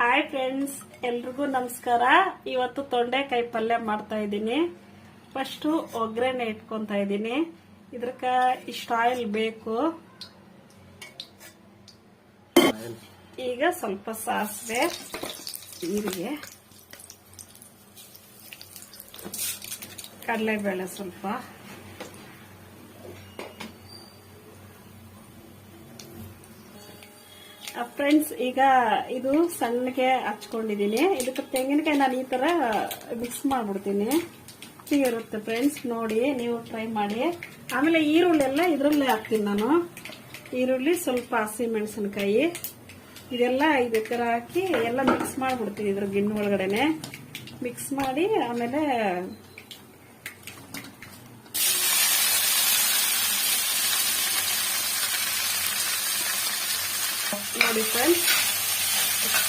Hi friends, ಎಲ್ರಿಗೂ ನಮಸ್ಕಾರ. ಇವತ್ತು ತೊಂಡೆಕಾಯಿ ಪಲ್ಯ ಮಾಡ್ತಾ ಇದ್ದೀನಿ. ಫಸ್ಟ್ ಒಗ್ಗರಣೆ ಇಟ್ಕೊಂತಾ ಇದ್ದೀನಿ. ಇದಕ್ಕ ಇಷ್ಟು ಆಯಿಲ್ ಬೇಕು. ಈಗ ಸ್ವಲ್ಪ ಸಾಸಿವೆ, ಜೀರಿಗೆ, ಕಡಲೆಬೇಳೆ ಸ್ವಲ್ಪ, ಫ್ರೆಂಡ್ಸ್ ಈಗ ಇದು ಸಣ್ಣಗೆ ಹಚ್ಕೊಂಡಿದ್ದೀನಿ. ಇದಕ್ಕೆ ತೆಂಗಿನಕಾಯಿ ನಾನು ಈ ತರ ಮಿಕ್ಸ್ ಮಾಡ್ಬಿಡ್ತೀನಿ. ಇರುತ್ತೆ ಫ್ರೆಂಡ್ಸ್, ನೋಡಿ ನೀವು ಟ್ರೈ ಮಾಡಿ. ಆಮೇಲೆ ಈರುಳ್ಳಿ ಎಲ್ಲ ಇದ್ರಲ್ಲೇ ಹಾಕ್ತೀನಿ ನಾನು. ಈರುಳ್ಳಿ, ಸ್ವಲ್ಪ ಹಸಿಮೆಣಸಿನಕಾಯಿ, ಇದೆಲ್ಲ ಇದೇ ತರ ಹಾಕಿ ಎಲ್ಲ ಮಿಕ್ಸ್ ಮಾಡ್ಬಿಡ್ತೀನಿ. ಇದ್ರ ಗಿಣ್ಣು ಒಳಗಡೆನೆ ಮಿಕ್ಸ್ ಮಾಡಿ ಆಮೇಲೆ ನೋಡಿ ಫ್ರೆಂಡ್ಸ್,